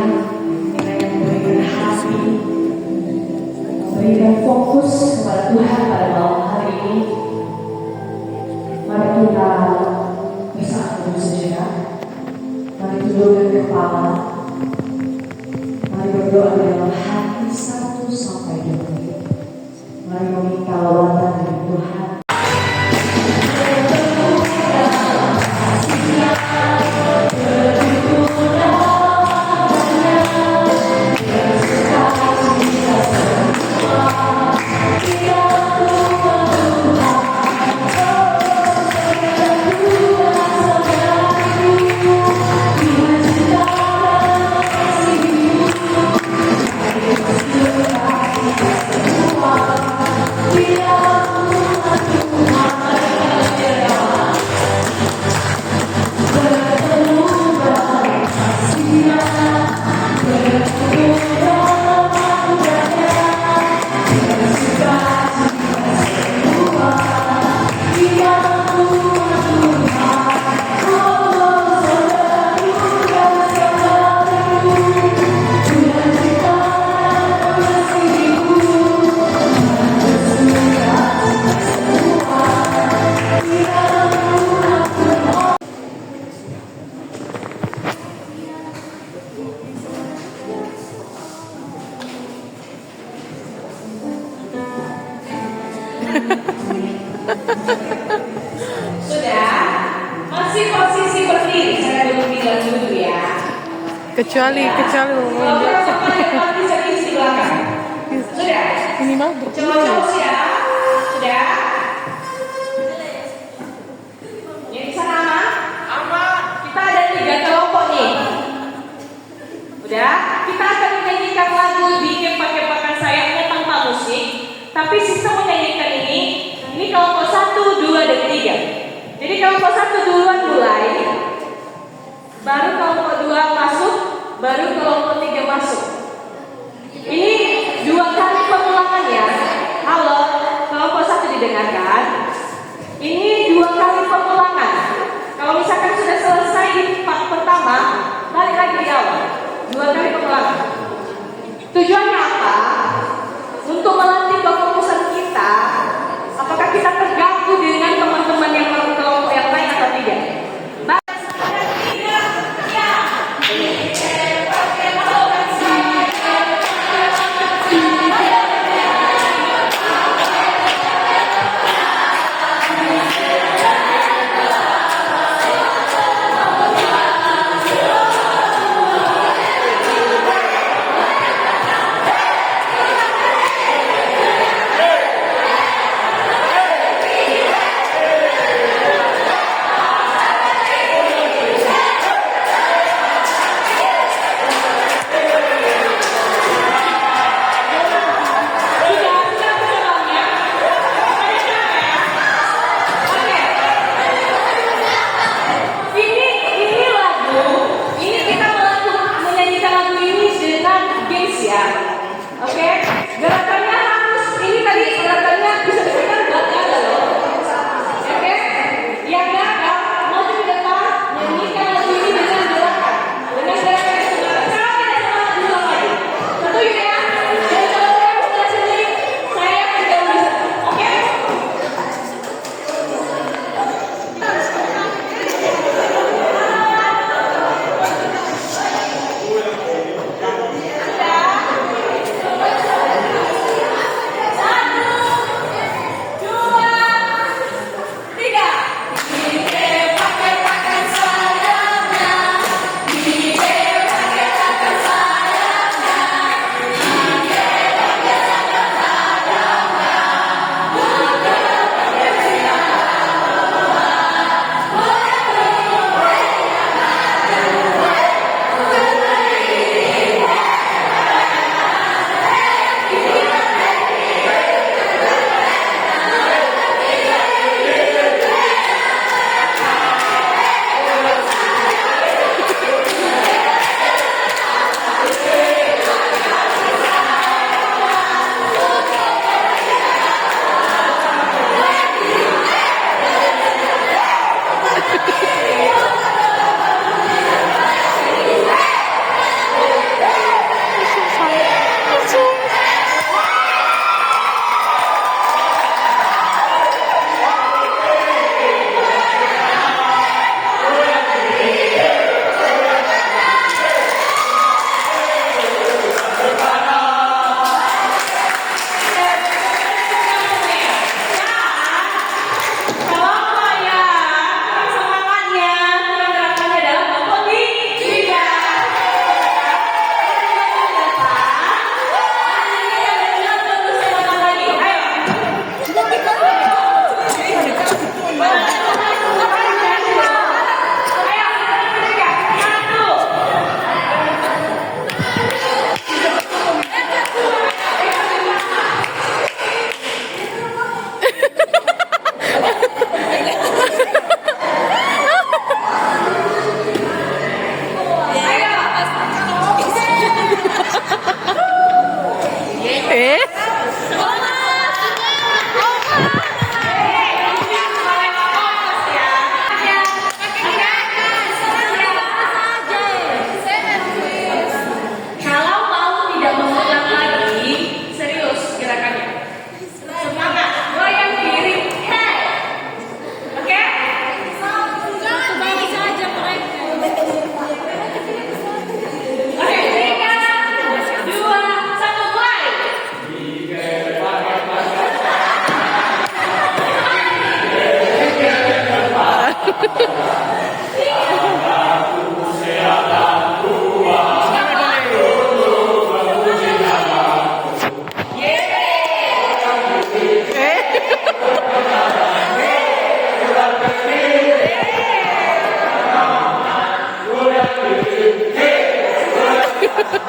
kita yang memberikan hati, memberikan fokus kepada Tuhan pada malam hari ini. Mari kita bersatu sejenak. Mari tundukkan kepala. Mari berdoa dalam hati 1 sampai 2 menit. Mari meminta lawatan dari Tuhan. Sudah, masih posisi berdiri. Saya belum bilang dulu ya. Kecuali Kalau yang bisa di belakang. Sudah. minimal Coba ya. Sudah. Yang di sana aman. Kita ada 3 kelompok nih. Udah. Kita akan menyanyikan lagu bikin pakai sayapnya tanpa musik. Tapi sistem menyanyikan ini kelompok 1, 2, dan 3. Jadi kelompok 1 duluan mulai, baru kelompok 2 masuk, baru kelompok 3 masuk. Ini 2 kali pengulangan ya. Halo, kelompok 1 didengarkan. Ini 2 kali pengulangan. Kalau misalkan sudah selesai di part pertama, balik lagi di awal. 2 kali pengulangan. Tujuannya apa? Untuk melatih kefokusan kita. Apakah kita terganggu dengan teman-teman yang kelompok yang lain atau tidak?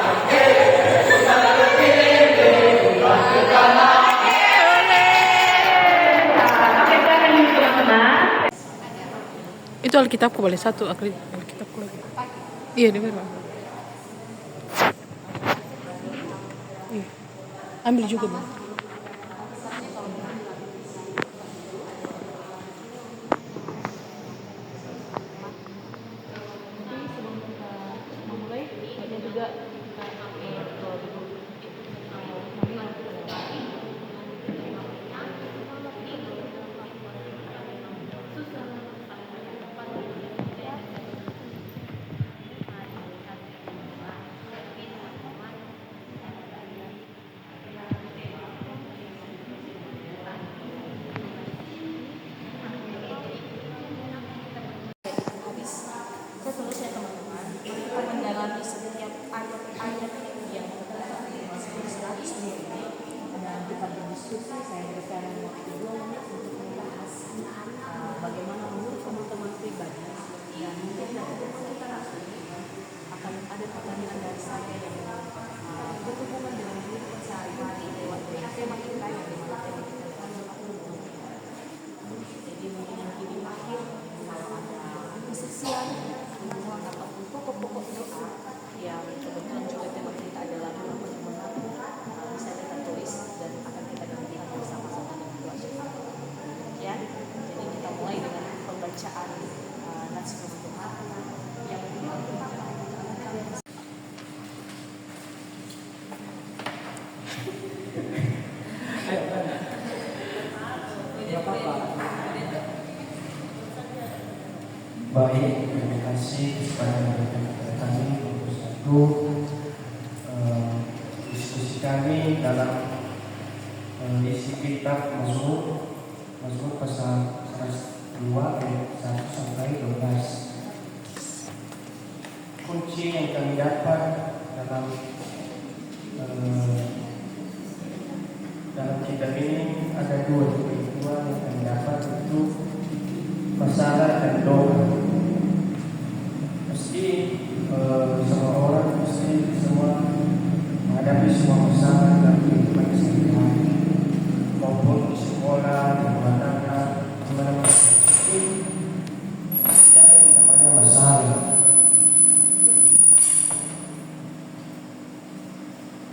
Oke, silakan dulu teman-teman. Itu Alkitabku boleh satu, Alkitabku lagi. Iya, di mana? Iya. Ambil juga, Bang. Seterusnya teman-teman, kita mendalami setiap ayat-ayat yang terdapat di Mazmur 100 ini, dan kita berdiskusi. Saya berikan waktu 2 menit untuk membahas bagaimana menurut teman-teman pribadi, dan mungkin dari teman kita nanti akan ada pertanyaan dari saya yang berhubungan dengan kehidupan sehari-hari lewat tema kita yang dimana tema kita adalah jadi mungkin yang ini akhir kalau ada kesaksian ataupun pokok-pokok doa yang kebetulan juga tema kita adalah mengaku, bisa kita tulis dan akan kita gantikan bersama-sama dengan doa syafaat. Ya, jadi kita mulai dengan pembacaan nats firman Tuhan yang Baik, terima kasih kepada kami untuk satu diskusi kami dalam isi kitab Mazmur pasal 102 ayat 1 sampai 12. Kunci yang kami dapat dalam kitab ini ada dua yang kami dapat, itu masalah dan doa. Semua orang menghadapi semua masalah dalam kehidupan sehari-hari, maupun di sekolah, di rumah tangga, di mana-mana. Ada yang namanya masalah.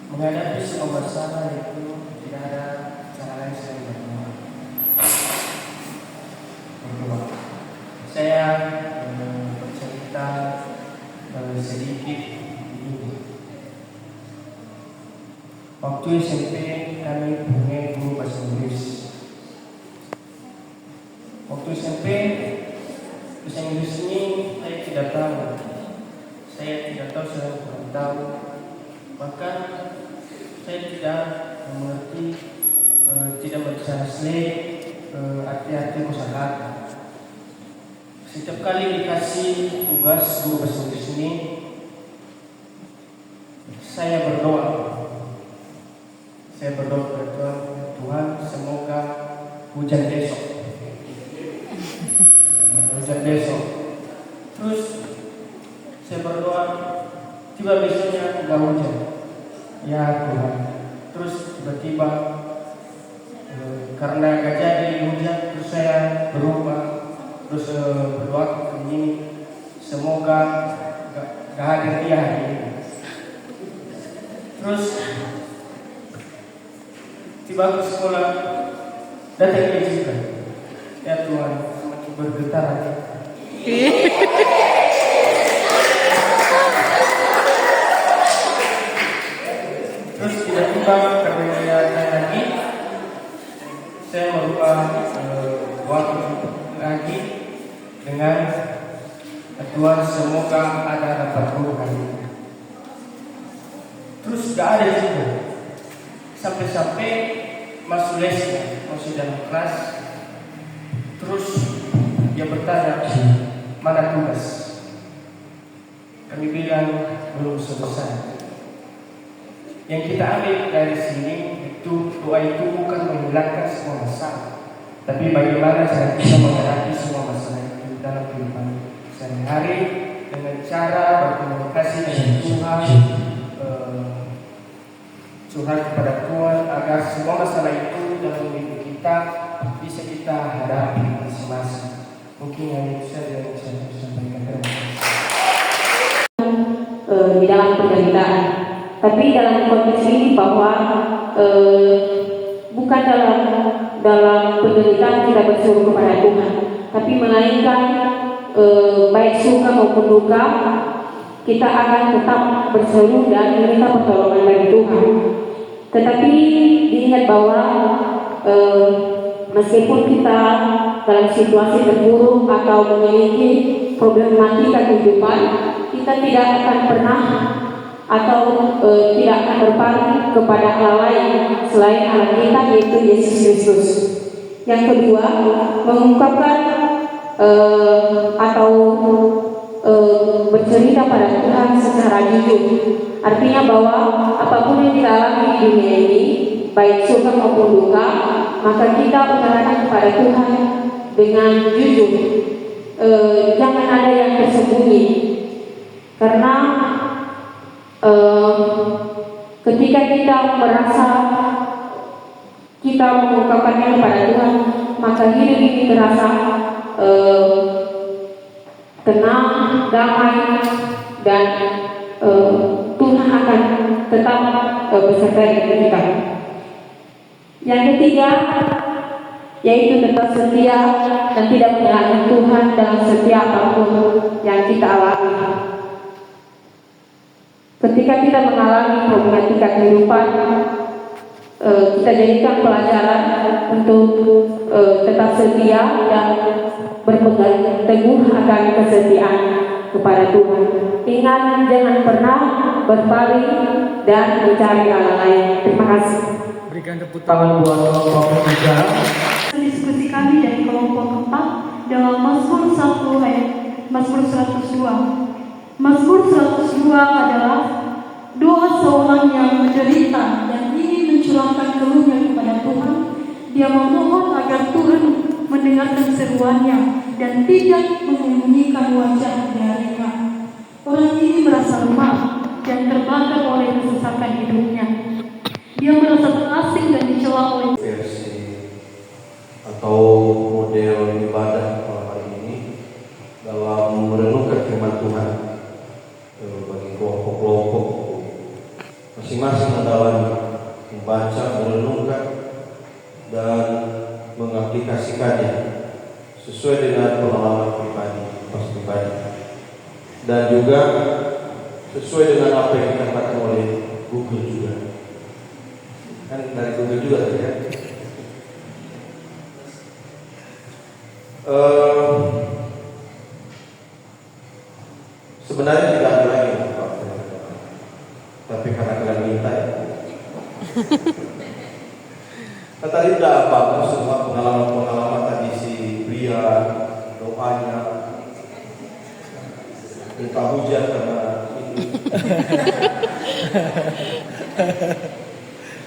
Menghadapi semua masalah itu tidak ada cara lain selain berdoa. Saya bercerita sedikit ini. Waktu SMP kami punya guru bahasa Inggris. Waktu SMP bahasa Inggris ini saya tidak tahu. Saya kurang tahu. Bahkan saya tidak mengerti, tidak mentranslate arti-arti kosakata. Setiap kali dikasih tugas guru bahasa Inggris ini, saya berdoa kepada Tuhan, semoga hujan besok. Terus saya berdoa, tiba besoknya enggak hujan. Ya Tuhan. Terus tiba-tiba karena enggak jadi hujan, terus saya berubah. Terus berdoa ini, semoga gak hadir dia hari ini. Terus tiba ke sekolah, datang dia juga. Ya Tuhan, semakin bergetar hati. Terus tiba-tiba karena dia datang lagi, saya merubah waktu lagi dengan Tuhan, semoga ada dapat guru hari ini. Terus gak ada juga. Sampai-sampai masuk lesnya, masuk dalam kelas. Terus dia bertanya, mana tugas? Kami bilang belum selesai. Yang kita ambil dari sini itu, doa itu bukan menghilangkan semua masalah, tapi bagaimana cara kita menghadapi semua masalah itu dalam kehidupan sehari-hari dengan cara berkomunikasi dengan Tuhan, curhat kepada Tuhan agar semua masalah itu dalam hidup kita bisa kita hadapi masing-masing. Mungkin yang itu saja yang bisa saya sampaikan. Terima kasih. Di dalam penderitaan. Tapi dalam konteks ini bahwa bukan dalam penderitaan kita berseru kepada Tuhan, tapi melainkan baik suka maupun duka kita akan tetap berseru dan meminta pertolongan dari Tuhan. Tetapi diingat bahwa meskipun kita dalam situasi terburuk atau memiliki problematika kehidupan, kita tidak akan pernah atau tidak akan berpaling kepada Allah lain selain Allah kita, yaitu Yesus Kristus. Yang kedua, mengungkapkan atau bercerita pada Tuhan secara jujur. Artinya bahwa apapun yang kita alami di dunia ini, baik suka maupun duka, maka kita utarakan kepada Tuhan dengan jujur. Jangan ada yang tersembunyi, karena ketika kita merasa kita mengungkapkannya kepada Tuhan, maka hidup ini terasa tenang, damai, dan Tuhan akan tetap beserta dengan kita. Yang ketiga, yaitu tetap setia dan tidak menyalahkan Tuhan dalam setiap apapun yang kita alami. Ketika kita mengalami problematika kehidupan, kita jadikan pelajaran untuk tetap setia dan berpegang teguh akan kesetiaan kepada Tuhan. Ingat, jangan pernah berpaling dan mencari Allah lain. Terima kasih. Berikan tepuk tangan buat kelompok 3. Diskusi kami dari kelompok 4 dalam Mazmur 1 ayat Mazmur 102. Mazmur 102 adalah doa seorang yang menderita dan ingin mencurahkan keluhnya kepada Tuhan. Dia memohon agar Tuhan mendengarkan seruannya dan tidak menyembunyikan wajah darinya. Orang ini merasa lemah dan terbakar oleh kesesakan hidupnya. Dia merasa terasing dan dicela oleh versi atau model ibadah malam hari ini dalam merenungkan firman Tuhan bagi kelompok-kelompok masing-masing adalah membaca, merenungkan dan mengaplikasikannya sesuai dengan pengalaman pribadi dan juga sesuai dengan apa yang dikatakan oleh Google juga. Kan dari Google juga tadi ya. Sebenarnya tidak ada lagi Pak, tapi karena kalian minta ya. Nah, tadi udah bagus semua pengalaman tadi si pria doanya minta hujan karena ini.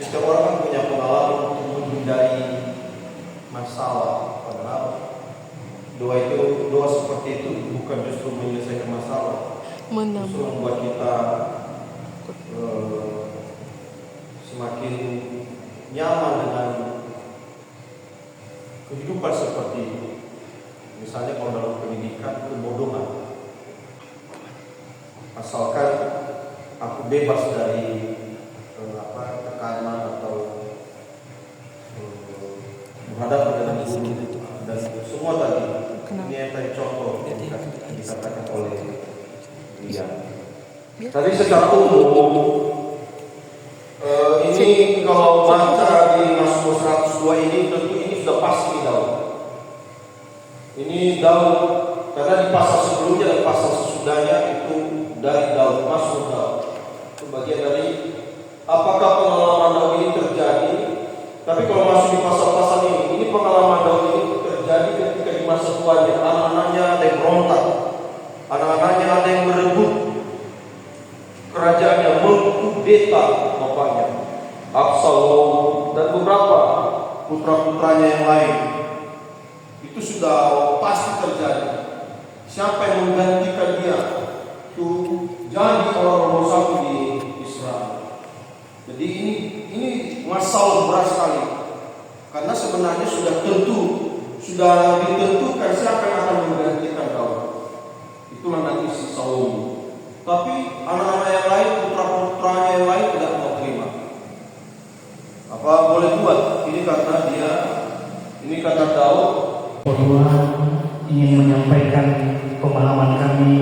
Setiap orang kan punya pengalaman untuk menghindari masalah. Padahal doa seperti itu bukan justru menyelesaikan masalah, justru membuat kita semakin nyaman dengan kehidupan seperti itu. Misalnya kalau dalam pendidikan kebodohan, asalkan aku bebas dari tekanan atau menghadapi dengan guru dan semua tadi. Ini yang tadi contoh yang dikatakan oleh dia. Tadi secara umum ini kalau baca di Mazmur 102 ini tentu ini sudah pasti Daud. Ini Daud karena di pasal sebelumnya dan pasal sesudahnya itu dari Daud, Mazmur Daud. Itu bagian dari apakah pengalaman Daud ini terjadi. Tapi kalau masuk di pasal-pasal ini pengalaman Daud ini terjadi ketika di masa tuanya anak-anaknya ada yang berontak, anak-anaknya ada yang berebut kerajaannya, mengkudeta bapaknya Absalom dan beberapa putra-putranya yang lain. Itu sudah pasti terjadi. Siapa yang menggantikan dia itu jadi orang nomor satu di Israel. Jadi ini masalah berat sekali. Karena sebenarnya sudah ditentukan siapa yang akan menggantikan Daud. Itulah nanti si Saul. Tapi anak-anak yang lain, putra-putranya yang lain tidak mau terima. Apa boleh buat? Ini kata Daud. Kedua, ingin menyampaikan pemahaman kami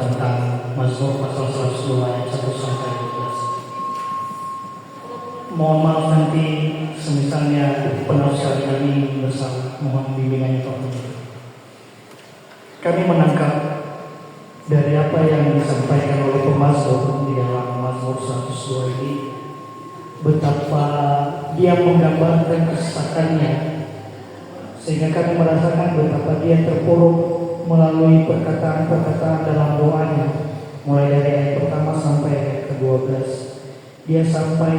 tentang Mazmur pasal 102 ayat 1 sampai 12. Mohon maaf nanti semisalnya penafsiran kami bersama, mohon bimbingannya Tuhan. Kami menangkap dari apa yang disampaikan oleh pemazmur di dalam Mazmur 102 ini, betapa dia menggambarkan kesesakannya, sehingga kami merasakan betapa dia terpuruk melalui perkataan-perkataan dalam doanya, mulai dari ayat pertama sampai ayat ke-12. Dia sampai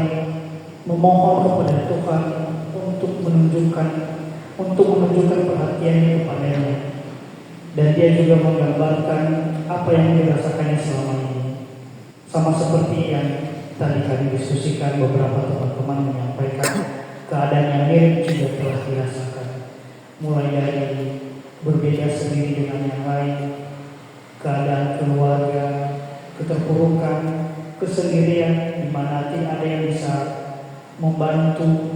memohon kepada Tuhan untuk menunjukkan perhatiannya kepadanya, dan dia juga menggambarkan apa yang dirasakannya selama ini, sama seperti yang tadi kami diskusikan. Beberapa teman-teman menyampaikan keadaan yang mirip juga telah dirasakan, mulai dari berbeda sendiri dengan yang lain, keadaan keluarga, keterpurukan, kesendirian, di mana tidak ada yang bisa membantu,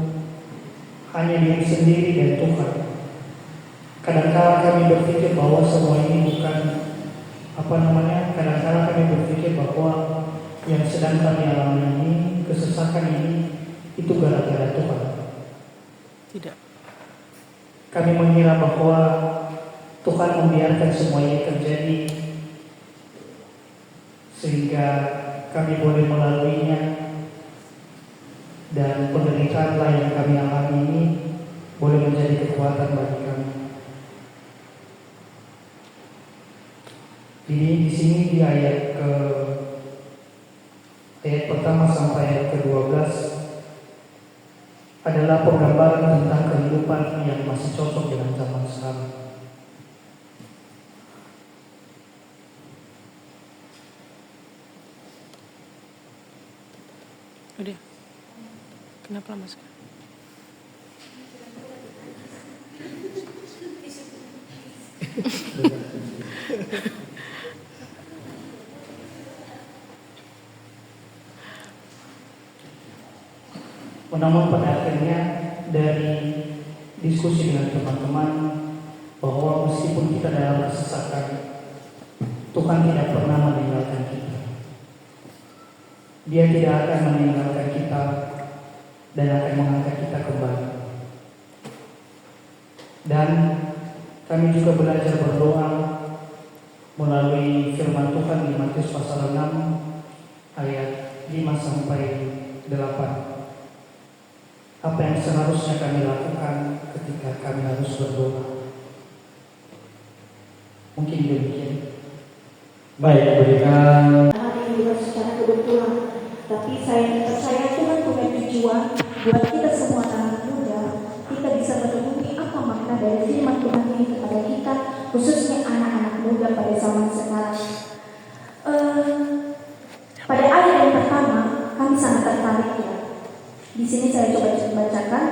hanya diri sendiri dan Tuhan. Kadang-kala kami berpikir bahwa semua ini bukan kadang-kala kami berpikir bahwa yang sedang kami alami ini, kesesakan ini, itu gara-gara Tuhan. Tidak. Kami mengira bahwa Tuhan membiarkan semua ini terjadi sehingga kami boleh melaluinya, dan penderitaanlah yang kami alami ini boleh menjadi kekuatan bagi kami. Di sini di ayat pertama sampai ayat ke-12 adalah penggambaran tentang kehidupan yang masih cocok dengan zaman sekarang. Udah. Kenapa lama sekali? Namun pada akhirnya dari diskusi dengan teman-teman bahwa meskipun kita dalam kesesakan, Tuhan tidak pernah meninggalkan kita. Dia tidak akan meninggalkan kita dan akan mengangkat kita kembali. Dan kami juga belajar berdoa melalui firman Tuhan di Matius pasal 6 ayat 5 sampai 8. Apa yang seharusnya kami lakukan ketika kami harus berdoa. Mungkin demikian. Baik, berikan. Hari ini bukan secara kebetulan, tapi saya percaya Tuhan punya tujuan buat kita semua anak muda. Kita bisa merenungi apa makna dari firman Tuhan ini kepada kita, khususnya anak-anak muda pada zaman sekarang. Pada ayat yang pertama, kami sangat tertarik ya. Di sini saya coba bacakan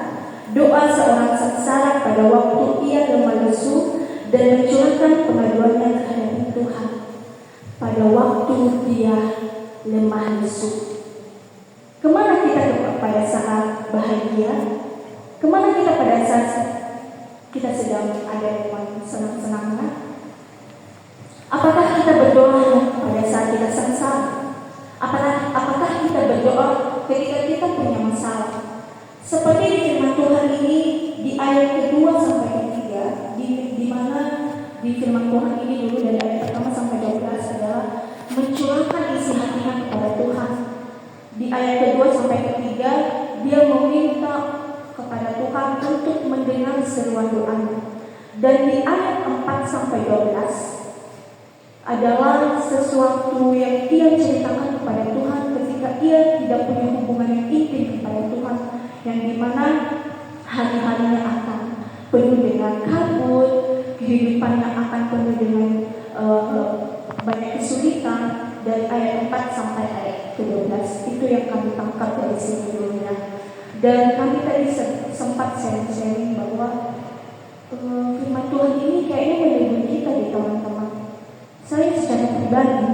doa seorang sengsara pada waktu ia lemah lesu dan mencurahkan pengaduannya terhadap Tuhan. Pada waktu dia lemah lesu, kemana kita pada saat bahagia? Kemana kita pada saat kita sedang ada yang senang-senangnya? Apakah kita berdoa pada saat kita sengsara? Apakah kita berdoa ketika kita punya masalah? Seperti di firman Tuhan ini di ayat kedua sampai ketiga, di mana di firman Tuhan ini dulu dari ayat pertama sampai 12 adalah mencurahkan isi hatinya kepada Tuhan. Di ayat kedua sampai ketiga dia meminta kepada Tuhan untuk mendengar seruan doanya. Dan di ayat 4 sampai 12 adalah sesuatu yang ia ceritakan kepada Tuhan ketika ia tidak punya hubungan yang intim kepada Tuhan, yang dimana hari-harinya akan penuh dengan kabut, kehidupannya akan penuh dengan banyak kesulitan. Dari ayat 4 sampai ayat ke-12 Itu yang kami tangkap dari sini dulu ya. Dan kami tadi sempat sharing bahwa firman Tuhan ini kayaknya menghibur kita di teman-teman. Saya secara pribadi,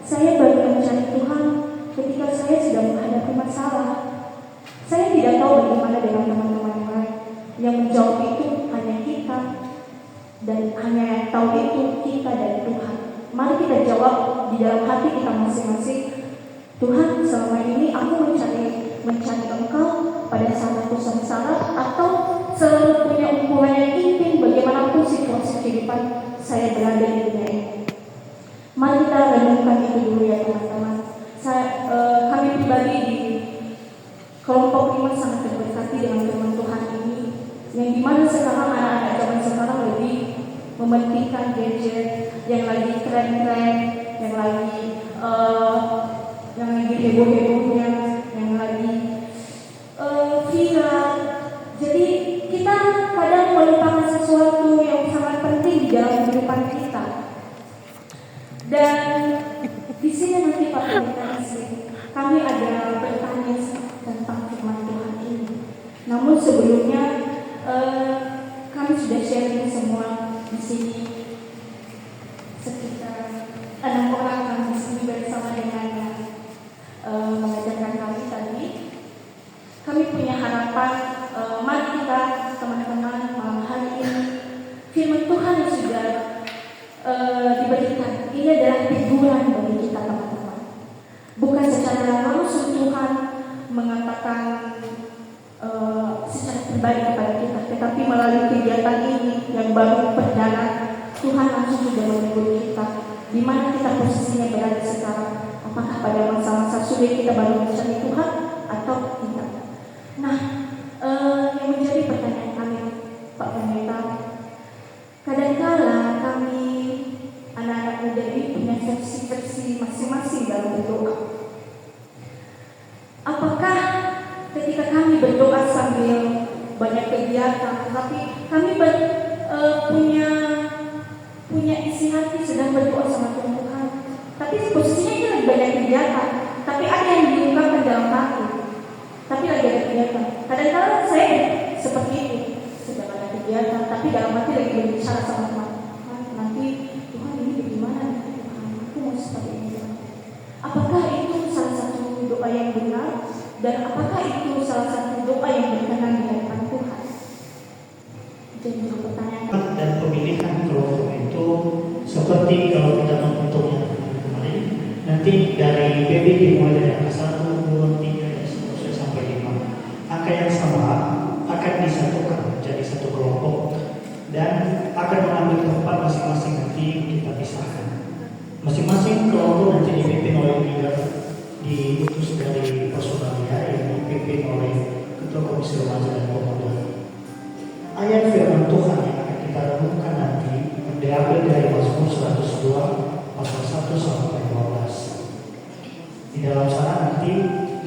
saya baru mencari Tuhan ketika saya sedang menghadapi masalah. Saya tidak tahu bagaimana dengan teman-teman yang lain. Yang menjawab itu hanya kita, dan hanya yang tahu itu kita dan Tuhan. Mari kita jawab di dalam hati kita masing-masing. Tuhan, selama ini aku mencari Engkau pada saat aku sengsara atau selalu punya hubungan yang intim bagaimanapun situasi kehidupan saya berada di dunia ini. Mari kita renungkan itu dulu ya teman-teman. Kami pribadi di kelompok 5 sangat terberkati dengan firman Tuhan ini, yang dimana sekarang anak-anak zaman sekarang lebih mementingkan gadget yang lagi tren-tren, yang lagi heboh-hebohnya, yang lagi viral. Jadi kita kadang melupakan sesuatu yang sangat penting di dalam kehidupan kita. Dan di sini nanti Pak Pendeta kami ada bertanya tentang firman Tuhan ini. Namun sebelumnya kami sudah sharing semua di sini, sekitar 6 orang kami di sini bersama dengan mengajarkan kami tadi. Kami punya harapan, mari kita teman-teman malam hari ini firman Tuhan yang sudah diberikan ini adalah teguran bagi kita teman-teman. Bukan secara langsung Tuhan mengatakan secara pribadi kepada kita, tetapi melalui kegiatan ini yang baru perdana, Tuhan langsung sudah menegur kita di mana kita posisinya berada sekarang. Apakah pada masa-masa sulit kita baru mencari Tuhan atau tidak? Nah, yang menjadi pertanyaan kami, Pak Pendeta, kadangkala kami anak-anak muda ini punya versi-versi masing-masing dalam berdoa. Apakah ketika kami berdoa sambil banyak kegiatan, tapi kami punya isi hati sedang berdoa sama Tuhan, tapi posisinya ini lagi banyak kegiatan, tapi ada yang diungkapkan dalam hati, tapi lagi ada kegiatan. Kadang-kadang saya seperti itu, sedang ada kegiatan, tapi dalam hati lagi berbicara sama Tuhan. Nanti Tuhan ini bagaimana? Tuhan, aku mau seperti ini. Apakah itu salah satu doa yang benar? Dan apakah itu salah satu doa yang berkenan di hadapan Tuhan? Jadi pertanyaan dan pemilihan kelompok itu seperti kalau kita membentuknya kemarin, nanti dari BB dimulai dari angka 1, 2, 3 dan seterusnya sampai 5. Angka yang sama akan disatukan menjadi satu kelompok dan akan mengambil tempat masing-masing, nanti kita pisahkan. Masing-masing kelompok nanti dipimpin oleh leader diutus dari personalia yang dipimpin oleh Ketua Komisi Remaja dan Pemuda. Ayat firman Tuhan yang akan kita renungkan nanti diambil dari Mazmur 102 pasal 1 sampai 12. Di dalam sana nanti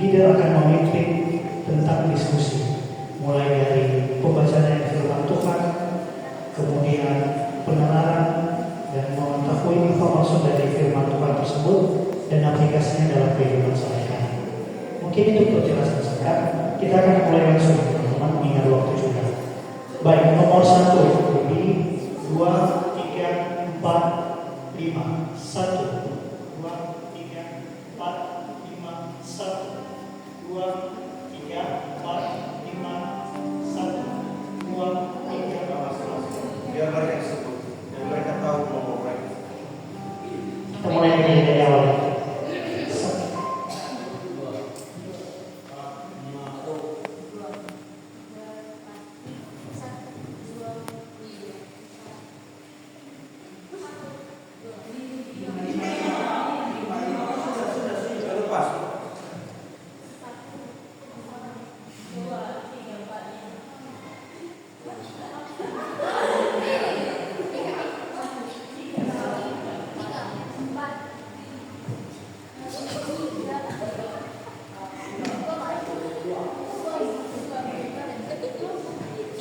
leader akan memimpin tentang diskusi, mulai dari pembacaan firman Tuhan, kemudian penalaran dan mengetahui apa maksud dari firman Tuhan tersebut dan aplikasinya dalam kehidupan sehari-hari. Mungkin itu penjelasan singkat. Kita akan mulai langsung teman-teman, mengingat waktu juga. Baik, nomor 1 ini 2, 3, 4, 5 1, 2, 3, 4, 5 1, 2, 3, 4, 5 1, 2, 3. Biar mereka sebut dan mereka tahu nomor mereka. Kita mulai dari awal.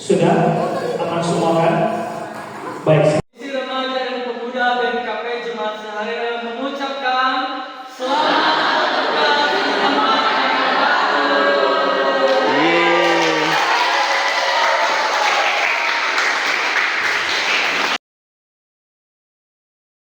Sudah aman semua kan? Baik.